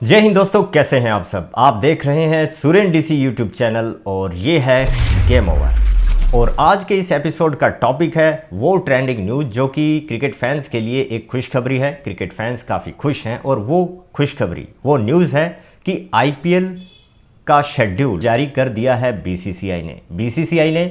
जय हिंद दोस्तों, कैसे हैं आप सब। आप देख रहे हैं सुरेन डीसी यूट्यूब चैनल और ये है गेम ओवर। और आज के इस एपिसोड का टॉपिक है वो ट्रेंडिंग न्यूज़ जो कि क्रिकेट फैंस के लिए एक खुशखबरी है। क्रिकेट फैंस काफ़ी खुश हैं और वो खुशखबरी वो न्यूज़ है कि आईपीएल का शेड्यूल जारी कर दिया है बीसीसीआई ने। बीसीसीआई ने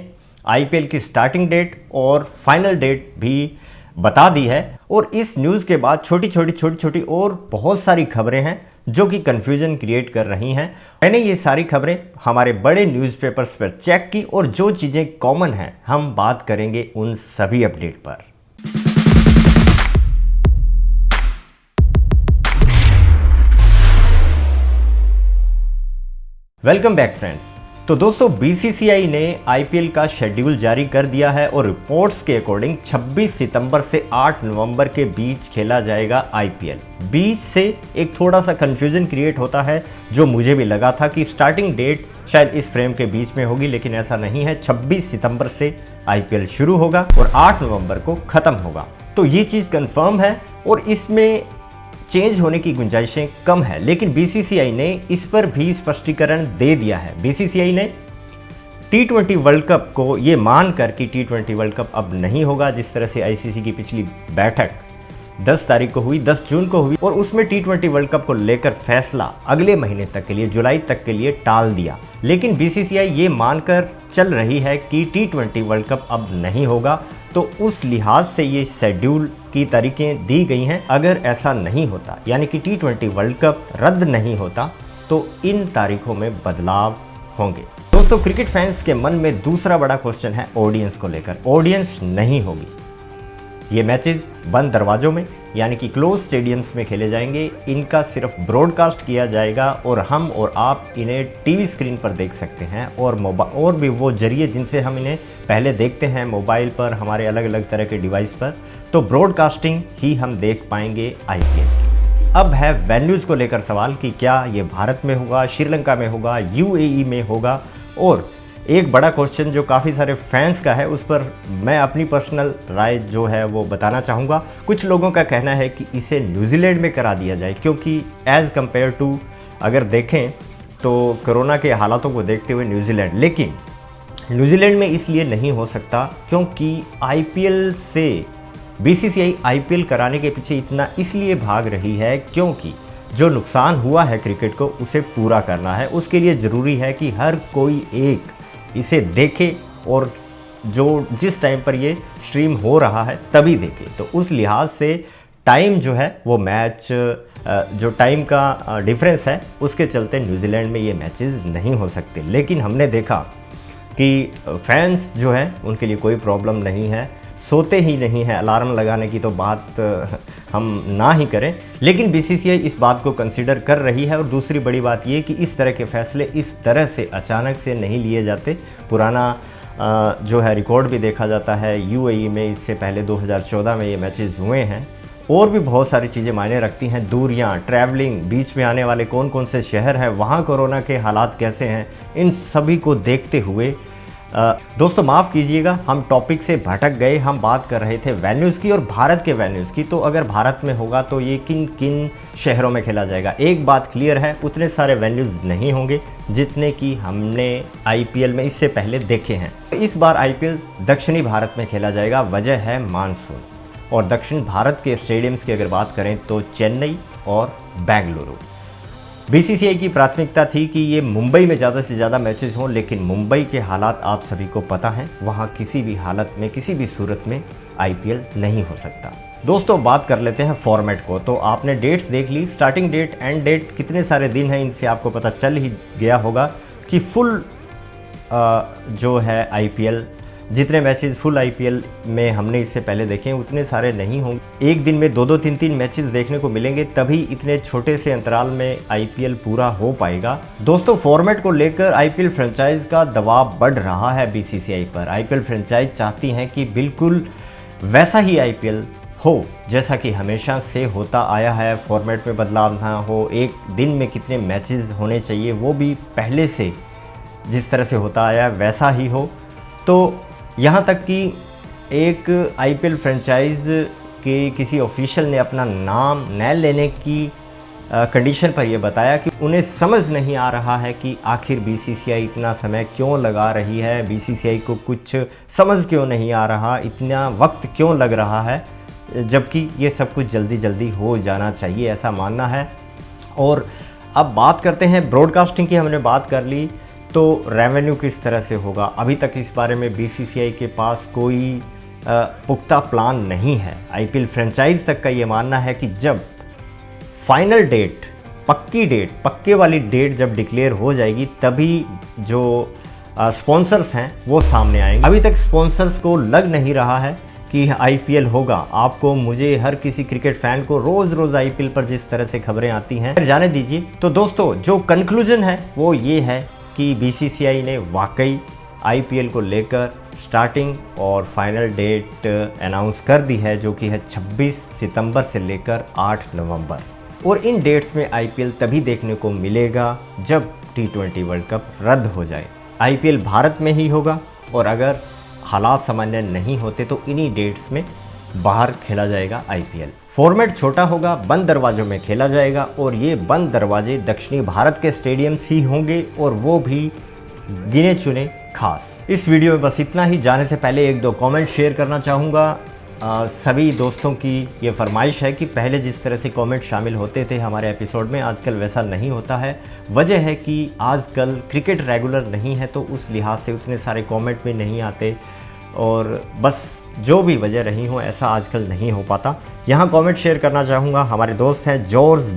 आईपीएल की स्टार्टिंग डेट और फाइनल डेट भी बता दी है। और इस न्यूज़ के बाद छोटी छोटी और बहुत सारी खबरें हैं जो कि कंफ्यूजन क्रिएट कर रही हैं। मैंने ये सारी खबरें हमारे बड़े न्यूज़पेपर्स पर चेक की और जो चीज़ें कॉमन हैं हम बात करेंगे उन सभी अपडेट पर। Welcome back friends. तो दोस्तों, बीसीसीआई ने आईपीएल का शेड्यूल जारी कर दिया है और रिपोर्ट्स के अकॉर्डिंग 26 सितंबर से 8 नवंबर के बीच खेला जाएगा आईपीएल। बीच से एक थोड़ा सा कंफ्यूजन क्रिएट होता है, जो मुझे भी लगा था कि स्टार्टिंग डेट शायद इस फ्रेम के बीच में होगी, लेकिन ऐसा नहीं है। 26 सितंबर से आईपीएल शुरू होगा और 8 नवंबर को ख़त्म होगा। तो ये चीज़ कन्फर्म है और इसमें चेंज होने की गुंजाइशें कम है। लेकिन बीसीसीआई ने इस पर भी स्पष्टीकरण दे दिया है। बीसीसीआई ने टी20 वर्ल्ड कप को ये मानकर कि टी20 वर्ल्ड कप अब नहीं होगा, जिस तरह से आईसीसी की पिछली बैठक 10 तारीख को हुई, 10 जून को हुई और उसमें टी20 वर्ल्ड कप को लेकर फैसला अगले महीने तक के लिए, जुलाई तक के लिए टाल दिया। लेकिन बीसीसीआई ये मानकर चल रही है कि टी20 वर्ल्ड कप अब नहीं होगा, तो उस लिहाज से ये शेड्यूल की तारीखें दी गई हैं। अगर ऐसा नहीं होता, यानी कि टी20 वर्ल्ड कप रद्द नहीं होता, तो इन तारीखों में बदलाव होंगे। दोस्तों, क्रिकेट फैंस के मन में दूसरा बड़ा क्वेश्चन है ऑडियंस को लेकर। ऑडियंस नहीं होगी, ये मैचेस बंद दरवाजों में यानी कि क्लोज स्टेडियम्स में खेले जाएंगे। इनका सिर्फ ब्रॉडकास्ट किया जाएगा और हम और आप इन्हें टीवी स्क्रीन पर देख सकते हैं और भी वो जरिए जिनसे हम इन्हें पहले देखते हैं, मोबाइल पर, हमारे अलग अलग तरह के डिवाइस पर। तो ब्रॉडकास्टिंग ही हम देख पाएंगे आईपीएल की। अब है वेन्यूज़ को लेकर सवाल कि क्या ये भारत में होगा, श्रीलंका में होगा, यूएई में होगा। और एक बड़ा क्वेश्चन जो काफ़ी सारे फैंस का है, उस पर मैं अपनी पर्सनल राय जो है वो बताना चाहूँगा। कुछ लोगों का कहना है कि इसे न्यूजीलैंड में करा दिया जाए, क्योंकि एज़ कंपेयर टू अगर देखें तो कोरोना के हालातों को देखते हुए न्यूजीलैंड, लेकिन न्यूजीलैंड में इसलिए नहीं हो सकता क्योंकि आईपीएल से बीसीसीआई आईपीएल कराने के पीछे इतना इसलिए भाग रही है क्योंकि जो नुकसान हुआ है क्रिकेट को उसे पूरा करना है। उसके लिए ज़रूरी है कि हर कोई एक इसे देखे और जो जिस टाइम पर ये स्ट्रीम हो रहा है तभी देखे। तो उस लिहाज से टाइम जो है वो मैच जो टाइम का डिफरेंस है उसके चलते न्यूजीलैंड में ये मैचेस नहीं हो सकते। लेकिन हमने देखा कि फैंस जो हैं उनके लिए कोई प्रॉब्लम नहीं है, सोते ही नहीं है। अलार्म लगाने की तो बात हम ना ही करें, लेकिन बीसीसीआई इस बात को कंसीडर कर रही है। और दूसरी बड़ी बात ये कि इस तरह के फैसले इस तरह से अचानक से नहीं लिए जाते। पुराना जो है रिकॉर्ड भी देखा जाता है। यूएई में इससे पहले 2014 में ये मैचेस हुए हैं। और भी बहुत सारी चीज़ें मायने रखती हैं, दूरियां, ट्रैवलिंग, बीच में आने वाले कौन कौन से शहर हैं, वहाँ कोरोना के हालात कैसे हैं, इन सभी को देखते हुए दोस्तों माफ़ कीजिएगा, हम टॉपिक से भटक गए। हम बात कर रहे थे वेन्यूज़ की और भारत के वेन्यूज़ की। तो अगर भारत में होगा तो ये किन किन शहरों में खेला जाएगा। एक बात क्लियर है, उतने सारे वेन्यूज़ नहीं होंगे जितने कि हमने आईपीएल में इससे पहले देखे हैं। इस बार आईपीएल दक्षिणी भारत में खेला जाएगा, वजह है मानसून। और दक्षिण भारत के स्टेडियम्स की अगर बात करें तो चेन्नई और बेंगलुरु। बीसीसीआई की प्राथमिकता थी कि ये मुंबई में ज़्यादा से ज़्यादा मैचेस हों, लेकिन मुंबई के हालात आप सभी को पता हैं, वहाँ किसी भी हालत में, किसी भी सूरत में आईपीएल नहीं हो सकता। दोस्तों, बात कर लेते हैं फॉर्मेट को। तो आपने डेट्स देख ली, स्टार्टिंग डेट, एंड डेट, कितने सारे दिन हैं, इनसे आपको पता चल ही गया होगा कि फुल जो है आईपीएल, जितने मैचेस फुल आईपीएल में हमने इससे पहले देखे उतने सारे नहीं होंगे। एक दिन में 2-2, 3-3 मैचेस देखने को मिलेंगे, तभी इतने छोटे से अंतराल में आईपीएल पूरा हो पाएगा। दोस्तों, फॉर्मेट को लेकर आईपीएल फ्रेंचाइज का दबाव बढ़ रहा है बीसीसीआई पर। आईपीएल फ्रेंचाइज चाहती हैं कि बिल्कुल वैसा ही आईपीएल हो जैसा कि हमेशा से होता आया है, फॉर्मेट में बदलाव ना हो, एक दिन में कितने मैचेस होने चाहिए वो भी पहले से जिस तरह से होता आया है वैसा ही हो। तो यहाँ तक कि एक आईपीएल फ्रेंचाइज के किसी ऑफिशियल ने अपना नाम न लेने की कंडीशन पर यह बताया कि उन्हें समझ नहीं आ रहा है कि आखिर बीसीसीआई इतना समय क्यों लगा रही है, बीसीसीआई को कुछ समझ क्यों नहीं आ रहा, इतना वक्त क्यों लग रहा है, जबकि ये सब कुछ जल्दी जल्दी हो जाना चाहिए, ऐसा मानना है। और अब बात करते हैं ब्रॉडकास्टिंग की। हमने बात कर ली, तो रेवेन्यू किस तरह से होगा, अभी तक इस बारे में बीसीसीआई के पास कोई पुख्ता प्लान नहीं है। आईपीएल फ्रेंचाइज तक का ये मानना है कि जब फाइनल डेट, पक्के वाली डेट जब डिक्लेयर हो जाएगी, तभी जो स्पॉन्सर्स हैं वो सामने आएंगे। अभी तक स्पॉन्सर्स को लग नहीं रहा है कि आईपीएल होगा। आपको, मुझे, हर किसी क्रिकेट फैन को रोज़ आईपीएल पर जिस तरह से खबरें आती हैं, जाने दीजिए। तो दोस्तों, जो कंक्लूजन है वो ये है कि बीसीसीआई ने वाकई आईपीएल को लेकर स्टार्टिंग और फाइनल डेट अनाउंस कर दी है, जो कि है 26 सितंबर से लेकर 8 नवंबर। और इन डेट्स में आईपीएल तभी देखने को मिलेगा जब T20 वर्ल्ड कप रद्द हो जाए। आईपीएल भारत में ही होगा, और अगर हालात सामान्य नहीं होते तो इन्हीं डेट्स में बाहर खेला जाएगा आईपीएल। फॉर्मेट छोटा होगा, बंद दरवाजों में खेला जाएगा, और ये बंद दरवाजे दक्षिणी भारत के स्टेडियम्स ही होंगे, और वो भी गिने चुने खास। इस वीडियो में बस इतना ही। जाने से पहले 1-2 कमेंट शेयर करना चाहूँगा। सभी दोस्तों की ये फरमाइश है कि पहले जिस तरह से कमेंट शामिल होते थे हमारे एपिसोड में, आजकल वैसा नहीं होता है। वजह है कि आजकल क्रिकेट रेगुलर नहीं है, तो उस लिहाज से उतने सारे कमेंट भी नहीं आते, और बस जो भी वजह रही हो, ऐसा आजकल नहीं हो पाता। यहाँ कमेंट शेयर करना चाहूँगा। हमारे दोस्त हैं जॉर्ज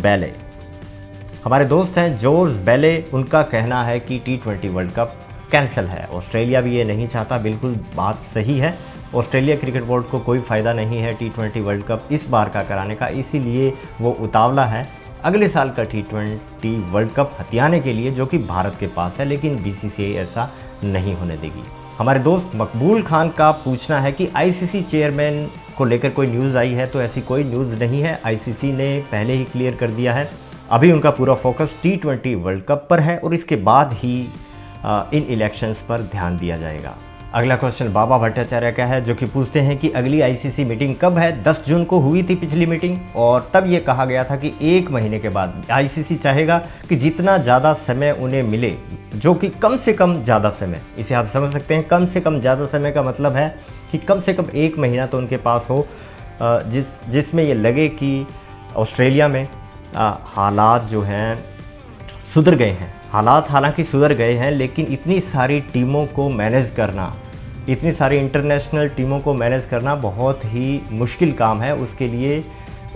बेले, उनका कहना है कि T20 वर्ल्ड कप कैंसिल है। ऑस्ट्रेलिया भी ये नहीं चाहता, बिल्कुल बात सही है। ऑस्ट्रेलिया क्रिकेट बोर्ड को कोई फ़ायदा नहीं है T20 वर्ल्ड कप इस बार का कराने का, इसीलिए वो उतावला है अगले साल का T20 वर्ल्ड कप हथियाने के लिए, जो कि भारत के पास है, लेकिन बीसीसीआई ऐसा नहीं होने देगी। हमारे दोस्त मकबूल खान का पूछना है कि आईसीसी चेयरमैन को लेकर कोई न्यूज़ आई है, तो ऐसी कोई न्यूज़ नहीं है। आईसीसी ने पहले ही क्लियर कर दिया है, अभी उनका पूरा फोकस T20 वर्ल्ड कप पर है, और इसके बाद ही इन इलेक्शंस पर ध्यान दिया जाएगा। अगला क्वेश्चन बाबा भट्टाचार्य का है, जो कि पूछते हैं कि अगली आईसीसी मीटिंग कब है। 10 जून को हुई थी पिछली मीटिंग, और तब ये कहा गया था कि 1 महीने के बाद। आईसीसी चाहेगा कि जितना ज़्यादा समय उन्हें मिले, जो कि कम से कम ज़्यादा समय, इसे आप समझ सकते हैं। कम से कम ज़्यादा समय का मतलब है कि कम से कम 1 महीना तो उनके पास हो, जिसमें ये लगे कि ऑस्ट्रेलिया में हालात जो हैं सुधर गए हैं। हालात हालांकि सुधर गए हैं, लेकिन इतनी सारी टीमों को मैनेज करना, इतनी सारी इंटरनेशनल टीमों को मैनेज करना बहुत ही मुश्किल काम है। उसके लिए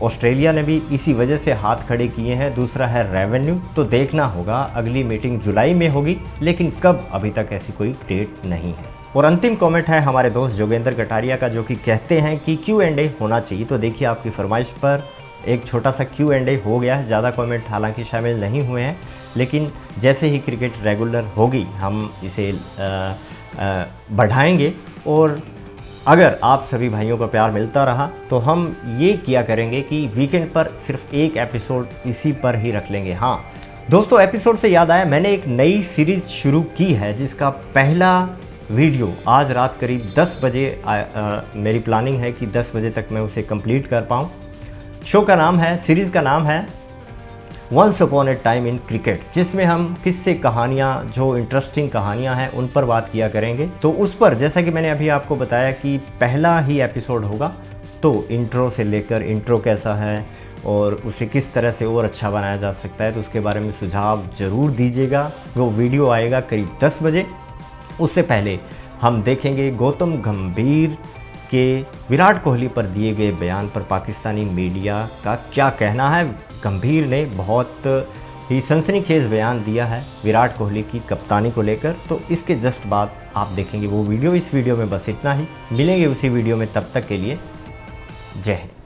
ऑस्ट्रेलिया ने भी इसी वजह से हाथ खड़े किए हैं। दूसरा है रेवेन्यू, तो देखना होगा। अगली मीटिंग जुलाई में होगी, लेकिन कब, अभी तक ऐसी कोई डेट नहीं है। और अंतिम कमेंट है हमारे दोस्त जोगेंद्र कटारिया का, जो कि कहते हैं कि Q&A होना चाहिए। तो देखिए, आपकी फरमाइश पर एक छोटा सा Q&A हो गया है। ज़्यादा कमेंट हालांकि शामिल नहीं हुए हैं, लेकिन जैसे ही क्रिकेट रेगुलर होगी हम इसे बढ़ाएंगे। और अगर आप सभी भाइयों का प्यार मिलता रहा, तो हम ये किया करेंगे कि वीकेंड पर सिर्फ एक एपिसोड इसी पर ही रख लेंगे। हाँ दोस्तों, एपिसोड से याद आया, मैंने एक नई सीरीज़ शुरू की है, जिसका पहला वीडियो आज रात करीब 10 बजे मेरी प्लानिंग है कि 10 बजे तक मैं उसे कंप्लीट कर पाऊँ। शो का नाम है, सीरीज़ का नाम है once upon a time in cricket, जिसमें हम किस्से, कहानियाँ, जो इंटरेस्टिंग कहानियाँ हैं उन पर बात किया करेंगे। तो उस पर, जैसा कि मैंने अभी आपको बताया कि पहला ही एपिसोड होगा, तो इंट्रो से लेकर, इंट्रो कैसा है और उसे किस तरह से और अच्छा बनाया जा सकता है, तो उसके बारे में सुझाव ज़रूर दीजिएगा। वो वीडियो आएगा करीब 10 बजे। उससे पहले हम देखेंगे गौतम गंभीर के विराट कोहली पर दिए गए बयान पर पाकिस्तानी मीडिया का क्या कहना है। गंभीर ने बहुत ही सनसनीखेज बयान दिया है विराट कोहली की कप्तानी को लेकर, तो इसके जस्ट बाद आप देखेंगे वो वीडियो। इस वीडियो में बस इतना ही, मिलेंगे उसी वीडियो में, तब तक के लिए जय हिंद।